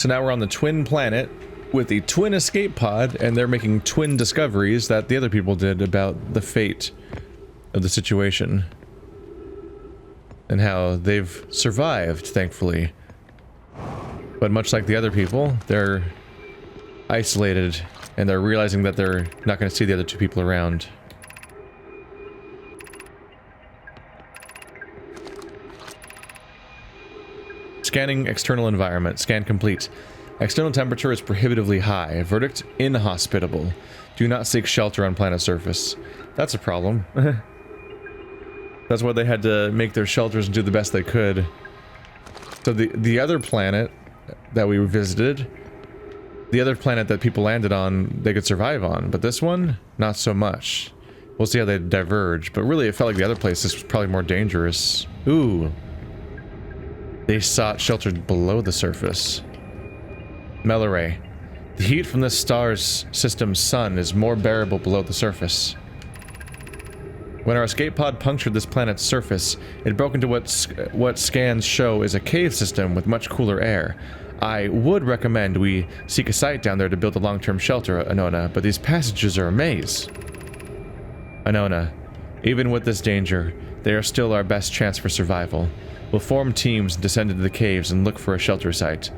So now we're on the twin planet with the twin escape pod, and they're making twin discoveries that the other people did about the fate of the situation. And how they've survived, thankfully. But much like the other people, they're isolated, and they're realizing that they're not going to see the other two people around. Scanning external environment. Scan complete. External temperature is prohibitively high. Verdict: inhospitable. Do not seek shelter on planet surface. That's a problem. That's why they had to make their shelters and do the best they could. So the other planet that we visited, the other planet that people landed on, they could survive on, but this one, not so much. We'll see how they diverge, but really it felt like the other place was probably more dangerous. Ooh. They sought shelter below the surface. Melloray. The heat from this star's system's sun is more bearable below the surface. When our escape pod punctured this planet's surface, it broke into what scans show is a cave system with much cooler air. I would recommend we seek a site down there to build a long-term shelter, Anona, but these passages are a maze. Anona, even with this danger, they are still our best chance for survival. We'll form teams and descend into the caves and look for a shelter site.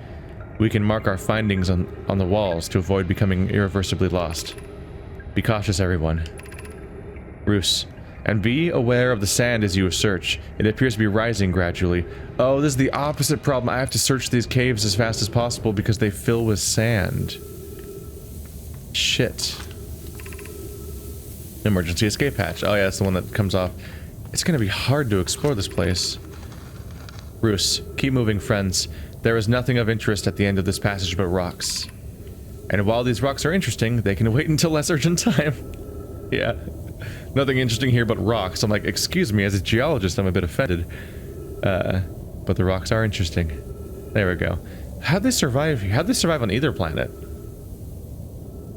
We can mark our findings on the walls to avoid becoming irreversibly lost. Be cautious, everyone. Roos. And be aware of the sand as you search. It appears to be rising gradually. Oh, this is the opposite problem. I have to search these caves as fast as possible because they fill with sand. Shit. Emergency escape hatch. Oh yeah, that's the one that comes off. It's gonna be hard to explore this place. Roos, keep moving, friends. There is nothing of interest at the end of this passage but rocks. And while these rocks are interesting, they can wait until less urgent time. Yeah. Nothing interesting here but rocks. I'm like, excuse me, as a geologist, I'm a bit offended. But the rocks are interesting. There we go. How'd they survive? How'd they survive on either planet?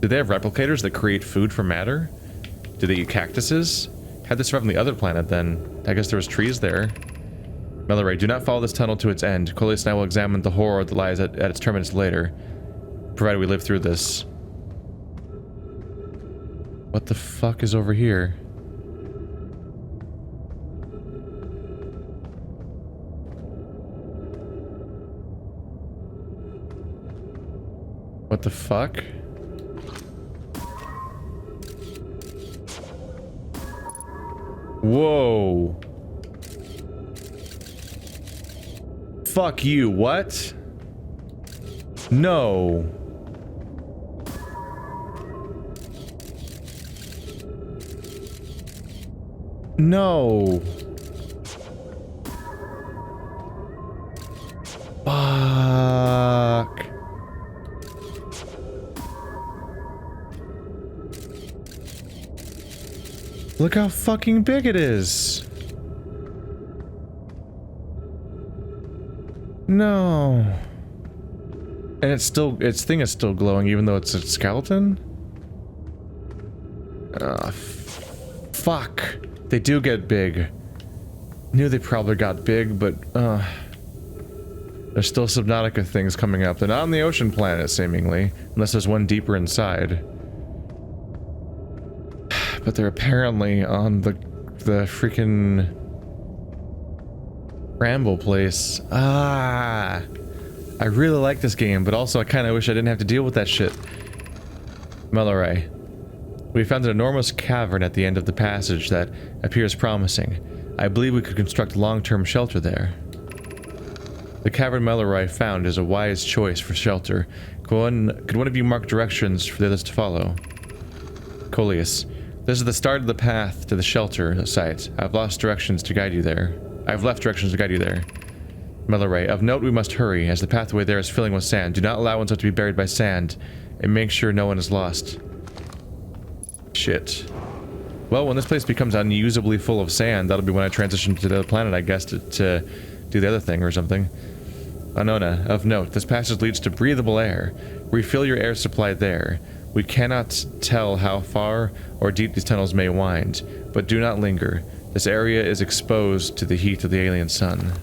Do they have replicators that create food from matter? Do they eat cactuses? How'd they survive on the other planet then? I guess there was trees there. Melloray, do not follow this tunnel to its end. Coleus and I will examine the horror that lies at its terminus later. Provided we live through this. What the fuck is over here? What the fuck? Whoa. Fuck you, what? No. No. Fuck. Look how fucking big it is. No. And it's still, its thing is still glowing even though it's a skeleton? Fuck. They do get big. Knew they probably got big, but there's still Subnautica things coming up. They're not on the ocean planet, seemingly, unless there's one deeper inside. But they're apparently on the freaking Bramble place. Ah, I really like this game, but also I kind of wish I didn't have to deal with that shit. Melloray. We found an enormous cavern at the end of the passage that appears promising. I believe we could construct long-term shelter there. The cavern Melloray found is a wise choice for shelter. Could one of you mark directions for the others to follow? Coleus. This is the start of the path to the shelter site. I've lost directions to guide you there. I've left directions to guide you there. Melloray. Of note, we must hurry, as the pathway there is filling with sand. Do not allow oneself to be buried by sand, and make sure no one is lost. Shit. Well, when this place becomes unusably full of sand, that'll be when I transition to the other planet, I guess, to do the other thing or something. Anona, of note, this passage leads to breathable air. Refill your air supply there. We cannot tell how far or deep these tunnels may wind, but do not linger. This area is exposed to the heat of the alien sun.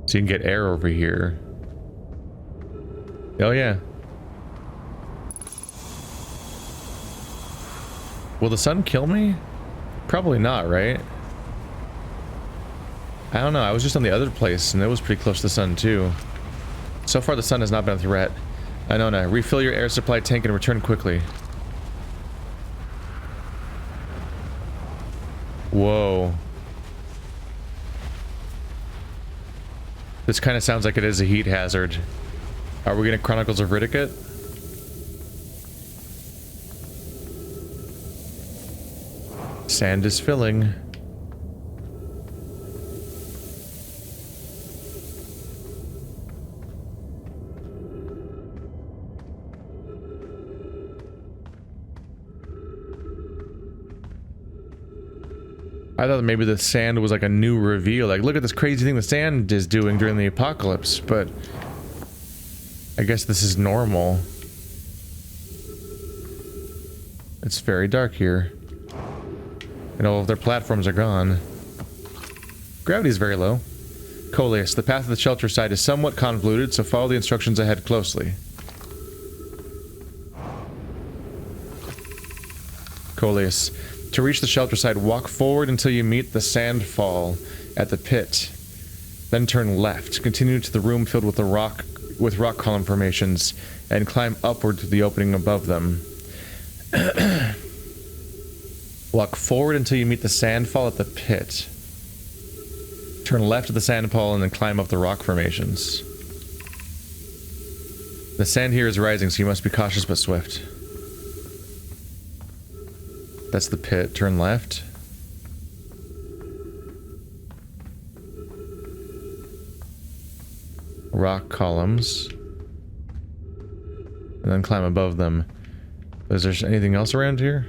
So you can get air over here. Oh yeah. Will the sun kill me? Probably not, right? I don't know. I was just on the other place, and it was pretty close to the sun, too. So far, the sun has not been a threat. Anona, refill your air supply tank and return quickly. Whoa. This kind of sounds like it is a heat hazard. Are we gonna Chronicles of Riddick it? Sand is filling. I thought maybe the sand was like a new reveal. Like, look at this crazy thing the sand is doing during the apocalypse, but I guess this is normal. It's very dark here. And all of their platforms are gone. Gravity is very low. Coleus, the path to the shelter site is somewhat convoluted, so follow the instructions ahead closely. Coleus, to reach the shelter site, walk forward until you meet the sand fall at the pit. Then turn left. Continue to the room filled with rock column formations, and climb upward to the opening above them. Walk forward until you meet the sand fall at the pit. Turn left at the sand fall and then climb up the rock formations. The sand here is rising, so you must be cautious but swift. That's the pit. Turn left. Rock columns. And then climb above them. Is there anything else around here?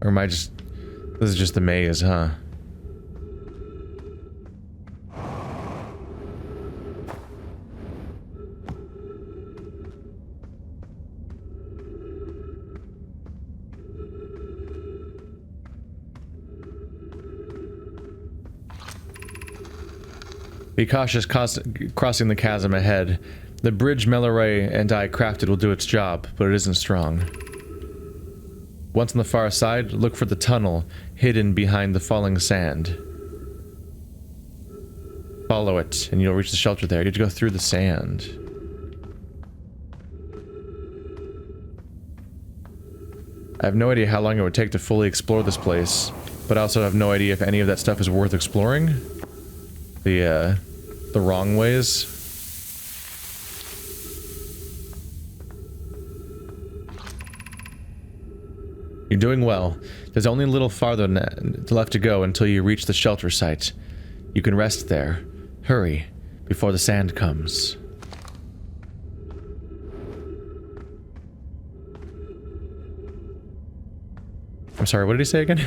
Or am I just... This is just the maze, huh? Be cautious crossing the chasm ahead. The bridge Melloray and I crafted will do its job, but it isn't strong. Once on the far side, look for the tunnel hidden behind the falling sand. Follow it, and you'll reach the shelter there. You have to go through the sand. I have no idea how long it would take to fully explore this place, but I also have no idea if any of that stuff is worth exploring. The wrong ways. You're doing well. There's only a little farther left to go until you reach the shelter site. You can rest there. Hurry, before the sand comes. I'm sorry, what did he say again?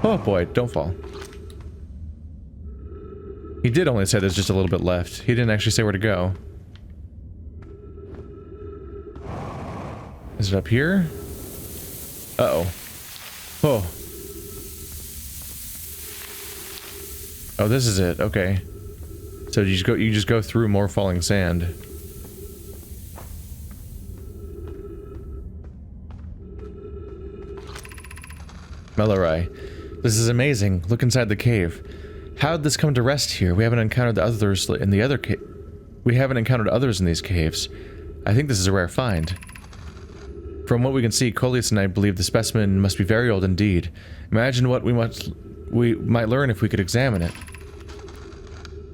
Oh boy, don't fall. He did only say there's just a little bit left. He didn't actually say where to go. Is it up here? Uh-oh. Oh. Oh, this is it. Okay. So you just go through more falling sand. Melloray. This is amazing. Look inside the cave. How did this come to rest here? We haven't encountered the others in the other cave. We haven't encountered others in these caves. I think this is a rare find. From what we can see, Coleus and I believe the specimen must be very old indeed. Imagine what we might learn if we could examine it.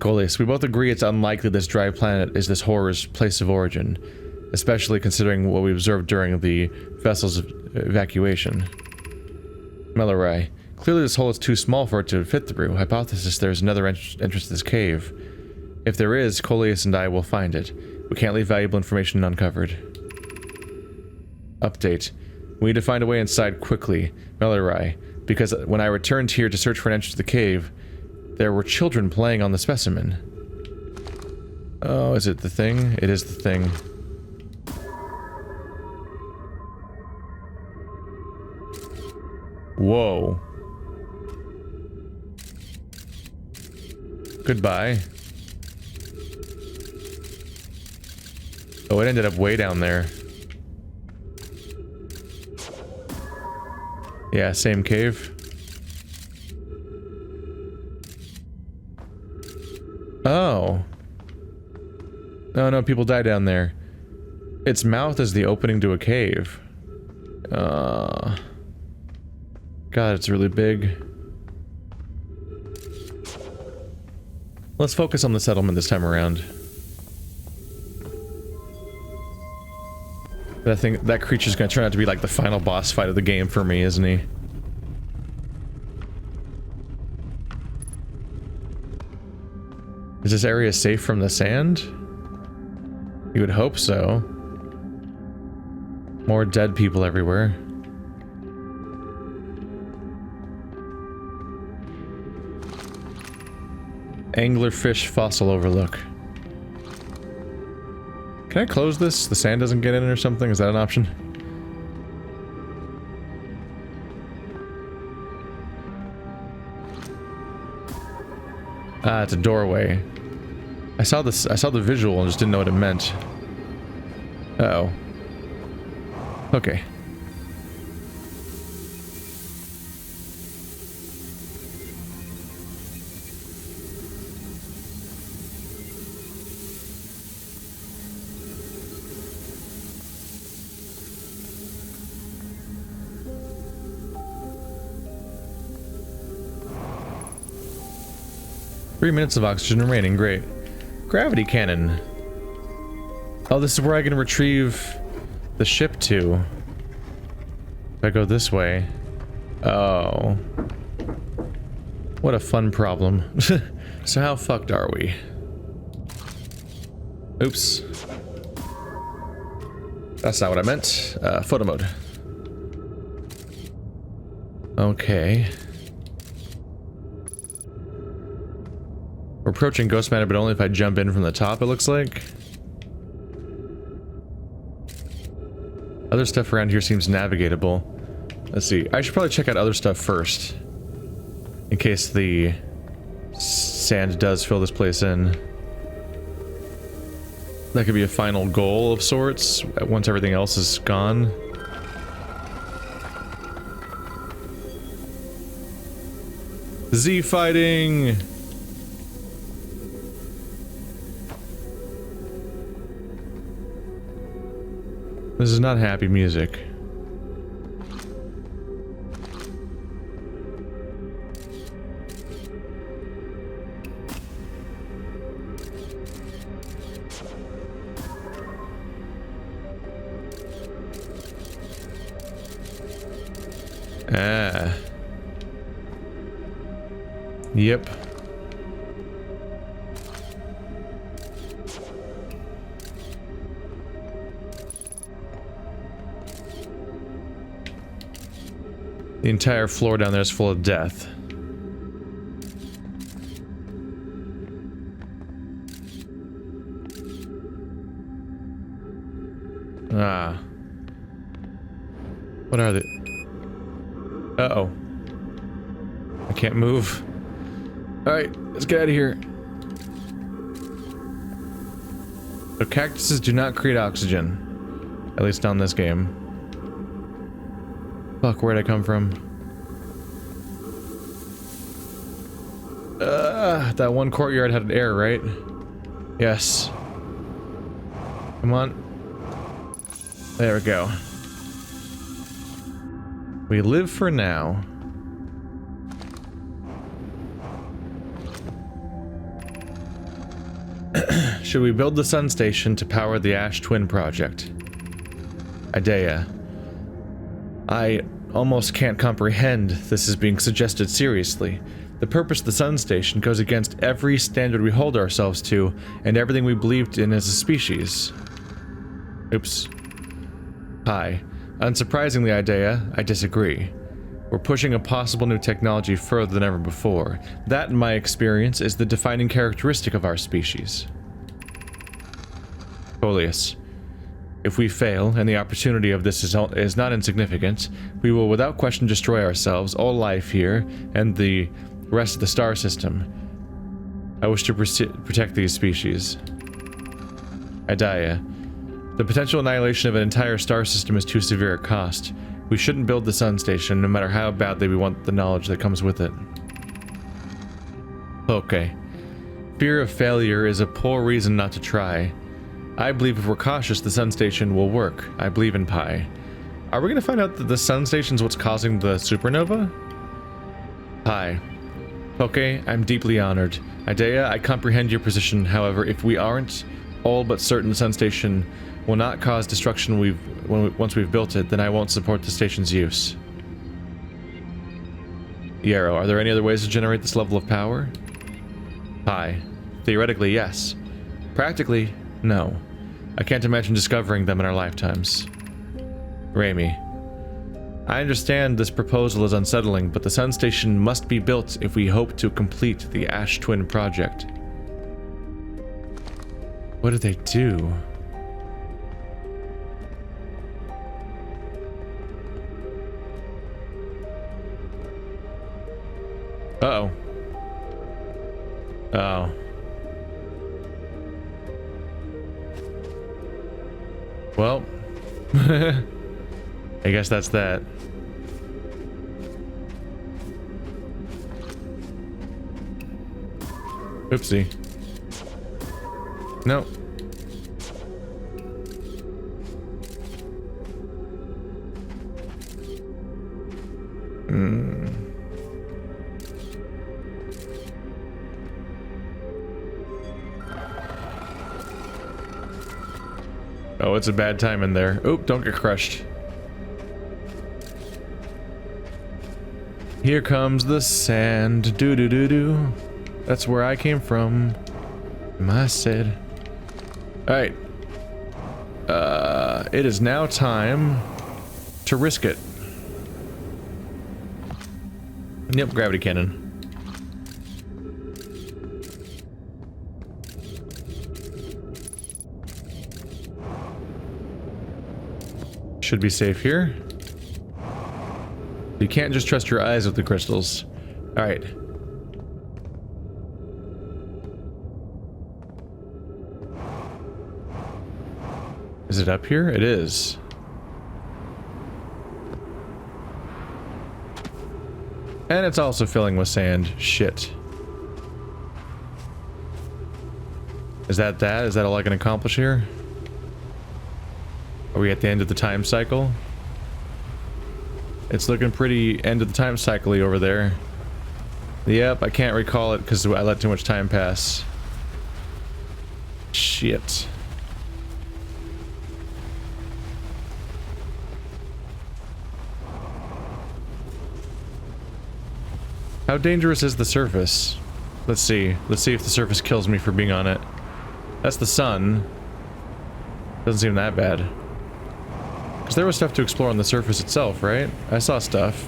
Coleus, we both agree it's unlikely this dry planet is this horror's place of origin, especially considering what we observed during the vessel's evacuation. Melloray. Clearly this hole is too small for it to fit through. Hypothesis there's another entrance to this cave. If there is, Coleus and I will find it. We can't leave valuable information uncovered. Update. We need to find a way inside quickly, Melloray, because when I returned here to search for an entrance to the cave, there were children playing on the specimen. Oh, is it the thing? It is the thing. Whoa. Goodbye. Oh, it ended up way down there. Yeah, same cave. Oh. Oh no, people die down there. Its mouth is the opening to a cave. God, it's really big. Let's focus on the settlement this time around. But I think that creature's gonna turn out to be like the final boss fight of the game for me, isn't he? Is this area safe from the sand? You would hope so. More dead people everywhere. Anglerfish fossil overlook. Can I close this? The sand doesn't get in or something? Is that an option? Ah, it's a doorway. I saw the visual and just didn't know what it meant. Uh-oh. Okay. Three minutes of oxygen remaining, great. Gravity cannon. Oh, this is where I can retrieve the ship to. If I go this way. Oh. What a fun problem. So how fucked are we? Oops. That's not what I meant. Photo mode. Okay. We're approaching Ghost Matter, but only if I jump in from the top, it looks like. Other stuff around here seems navigatable. Let's see. I should probably check out other stuff first. In case the sand does fill this place in. That could be a final goal of sorts, once everything else is gone. Z fighting! This is not happy music. Ah. Yep. The entire floor down there is full of death. Ah. What are they? Uh-oh. I can't move. Alright, let's get out of here. So cactuses do not create oxygen. At least not in this game. Fuck, where'd I come from? That one courtyard had an air, right? Yes. Come on. There we go. We live for now. Should we build the sun station to power the Ash Twin project? Idea. I almost can't comprehend this is being suggested seriously. The purpose of the sun station goes against every standard we hold ourselves to and everything we believed in as a species. Oops. Hi. Unsurprisingly, Idea, I disagree. We're pushing a possible new technology further than ever before. That, in my experience, is the defining characteristic of our species. Coleus. If we fail, and the opportunity of this is not insignificant, we will without question destroy ourselves, all life here, and the rest of the star system. I wish to protect these species. Idea. The potential annihilation of an entire star system is too severe a cost. We shouldn't build the sun station, no matter how badly we want the knowledge that comes with it. Okay. Fear of failure is a poor reason not to try. I believe if we're cautious, the sun station will work. I believe in Pi. Are we going to find out that the sun station's what's causing the supernova? Pi. Okay, I'm deeply honored. Idea, I comprehend your position. However, if we aren't all but certain the sun station will not cause destruction once we've built it, then I won't support the station's use. Yarrow, are there any other ways to generate this level of power? Pi. Theoretically, yes. Practically, no. I can't imagine discovering them in our lifetimes. Raimi. I understand this proposal is unsettling, but the sun station must be built if we hope to complete the Ash Twin project. What did they do? Uh-oh. Oh. Well. I guess that's that. Oopsie. No. Oh, it's a bad time in there. Oop, don't get crushed. Here comes the sand. Do-do-do-do. That's where I came from. I said. Alright. It is now time to risk it. Yep, gravity cannon. Should be safe here. You can't just trust your eyes with the crystals. Alright. Is it up here? It is. And it's also filling with sand. Shit. Is that? Is that all I can accomplish here? Are we at the end of the time cycle? It's looking pretty end of the time cycle-y over there. Yep, I can't recall it because I let too much time pass. Shit. How dangerous is the surface? Let's see. Let's see if the surface kills me for being on it. That's the sun. Doesn't seem that bad. Because there was stuff to explore on the surface itself, right? I saw stuff.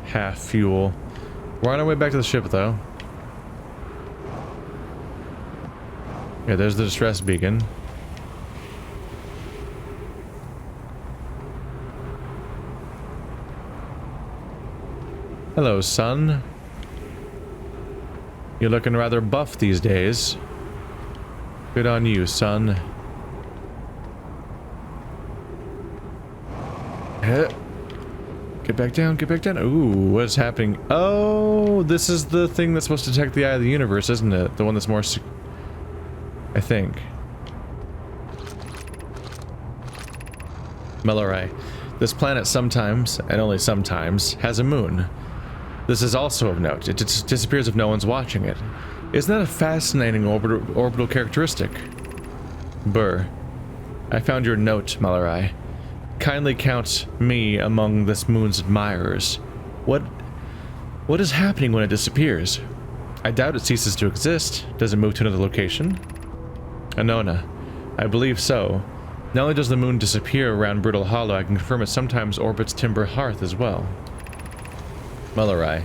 Half fuel. We're on our way back to the ship, though. Yeah, there's the distress beacon. Hello, son. You're looking rather buff these days. Good on you, son. Get back down, get back down. Ooh, what's happening? Oh, this is the thing that's supposed to detect the eye of the universe, isn't it? The one that's more I think. Mellorai. This planet sometimes, and only sometimes, has a moon. This is also of note. It disappears if no one's watching it. Isn't that a fascinating orbital characteristic? Burr. I found your note, Mellorai. Kindly count me among this moon's admirers. What is happening when it disappears? I doubt it ceases to exist. Does it move to another location? Anona. I believe so. Not only does the moon disappear around Brittle Hollow, I can confirm it sometimes orbits Timber Hearth as well. Mellorai.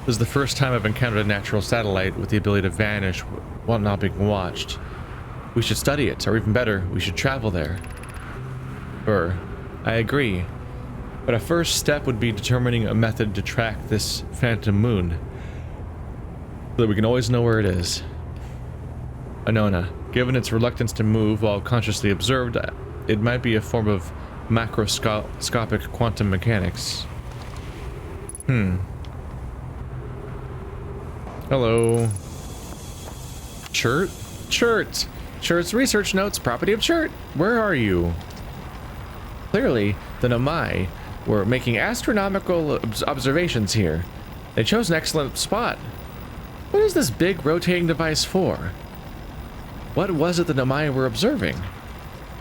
This is the first time I've encountered a natural satellite with the ability to vanish while not being watched. We should study it, or even better, we should travel there. I agree. But a first step would be determining a method to track this phantom moon, so that we can always know where it is. Anona, given its reluctance to move while consciously observed, it might be a form of macroscopic quantum mechanics. Hello. Chert? Chert! Chert's research notes, property of Chert. Where are you? Clearly, the Nomai were making astronomical observations here. They chose an excellent spot. What is this big rotating device for? What was it the Nomai were observing?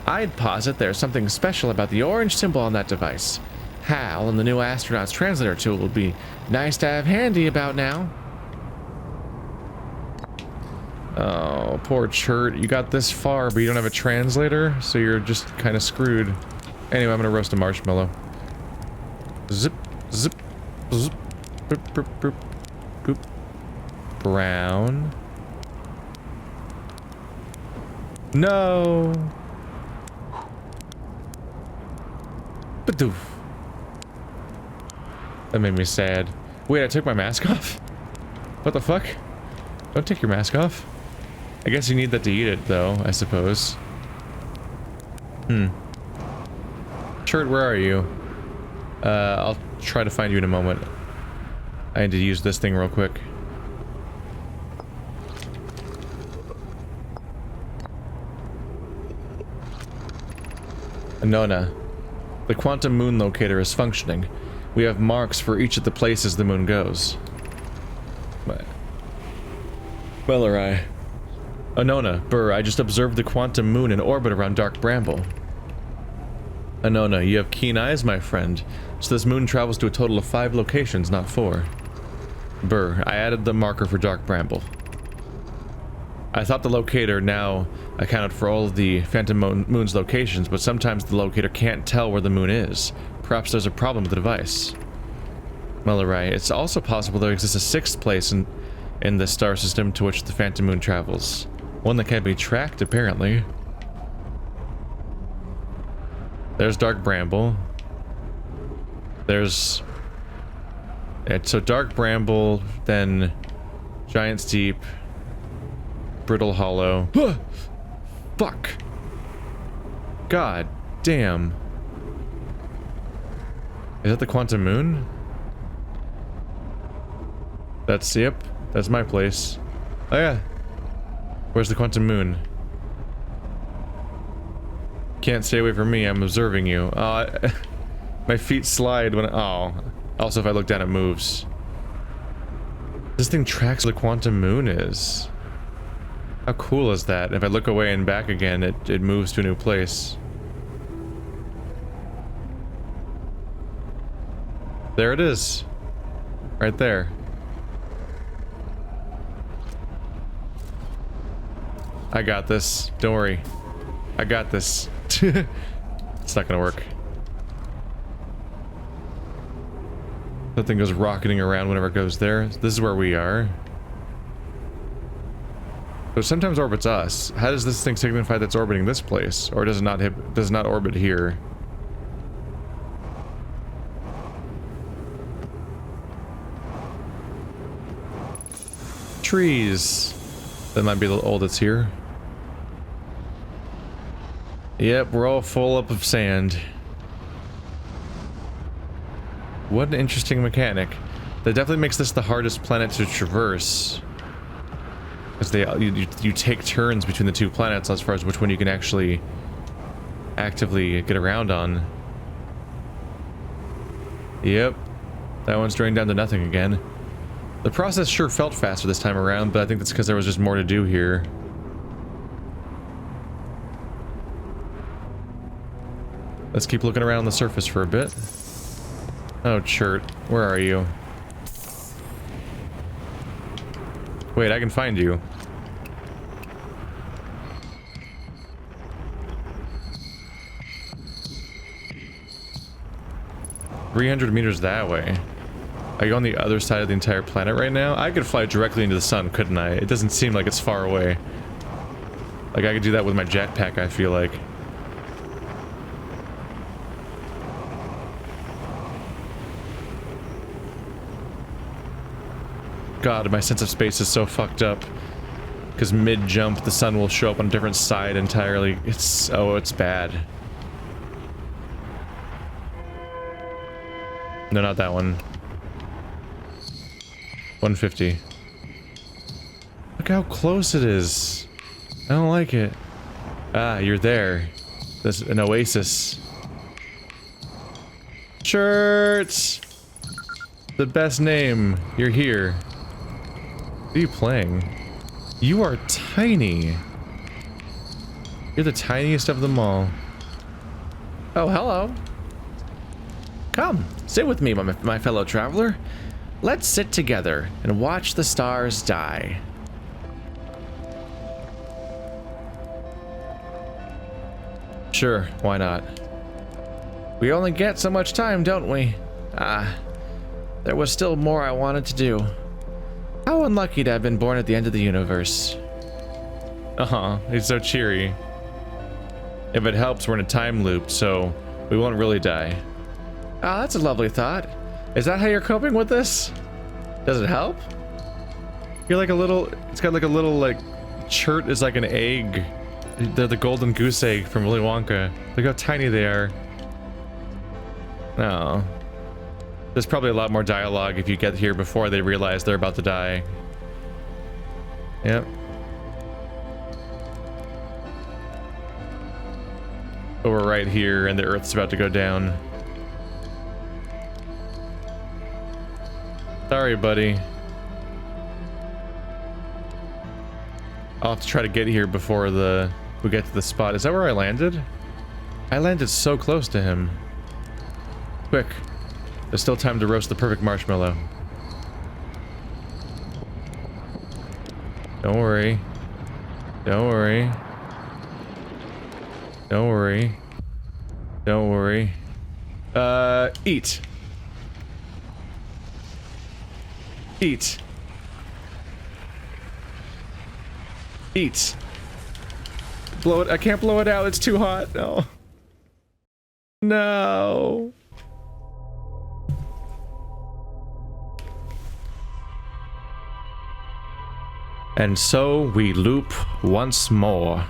I'd posit there's something special about the orange symbol on that device. HAL and the new astronaut's translator tool would be nice to have handy about now. Oh, poor Chert. You got this far, but you don't have a translator, so you're just kind of screwed. Anyway, I'm gonna roast a marshmallow. Zip, zip, zip, boop, boop, boop, boop. Brown. No. Badoof. That made me sad. Wait, I took my mask off? What the fuck? Don't take your mask off. I guess you need that to eat it, though, I suppose. Chert, where are you? I'll try to find you in a moment. I need to use this thing real quick. Anona. The quantum moon locator is functioning. We have marks for each of the places the moon goes. Ballard. Anona, I just observed the quantum moon in orbit around Dark Bramble. Anona, you have keen eyes, my friend. So this moon travels to a total of 5 locations, not 4. I added the marker for Dark Bramble. I thought the locator now accounted for all of the phantom moon's locations, but sometimes the locator can't tell where the moon is. Perhaps there's a problem with the device. Ballard, it's also possible there exists a 6th place in the star system to which the phantom moon travels. One that can't be tracked, apparently. There's Dark Bramble. There's... so Dark Bramble, then Giant Steep, Brittle Hollow. Fuck! God damn. Is that the quantum moon? Yep, that's my place. Oh yeah. Where's the quantum moon? Can't stay away from me, I'm observing you. Oh, my feet slide when also if I look down it moves. This thing tracks where the quantum moon is. How cool is that? If I look away and back again, it moves to a new place. There it is. Right there. I got this. Don't worry. I got this. It's not gonna work. That thing goes rocketing around whenever it goes there. This is where we are. So it sometimes orbits us. How does this thing signify that's orbiting this place? Or does it not orbit here? Trees. That might be the old that's here. Yep, we're all full up of sand. What an interesting mechanic. That definitely makes this the hardest planet to traverse. Because you take turns between the 2 planets as far as which one you can actually actively get around on. Yep. That one's drained down to nothing again. The process sure felt faster this time around, but I think that's because there was just more to do here. Let's keep looking around the surface for a bit. Oh, Chert, where are you? Wait, I can find you. $300 meters that way. Are you on the other side of the entire planet right now? I could fly directly into the sun, couldn't I? It doesn't seem like it's far away. Like, I could do that with my jetpack, I feel like. God, my sense of space is so fucked up. Because mid-jump, the sun will show up on a different side entirely. It's... oh, it's bad. No, not that one. 150. Look how close it is. I don't like it. Ah, you're there. This an oasis. Chert! The best name. You're here. What are you playing? You are tiny. You're the tiniest of them all. Oh, hello. Come, sit with me, my fellow traveler. Let's sit together and watch the stars die. Sure, why not? We only get so much time, don't we? Ah, there was still more I wanted to do. How unlucky to have been born at the end of the universe. He's so cheery. If it helps, we're in a time loop, so we won't really die. Ah, that's a lovely thought. Is that how you're coping with this? Does it help? You're like a little... it's got like a little, like... Chert is like an egg. They're the golden goose egg from Willy Wonka. Look how tiny they are. Oh. There's probably a lot more dialogue if you get here before they realize they're about to die. Yep. But we're right here and the Earth's about to go down. Sorry, buddy. I'll have to try to get here before we get to the spot. Is that where I landed? I landed so close to him. Quick. There's still time to roast the perfect marshmallow. Don't worry. Don't worry. Don't worry. Don't worry. Eat. Eat. Eat. Blow it. I can't blow it out. It's too hot. No. No. And so we loop once more.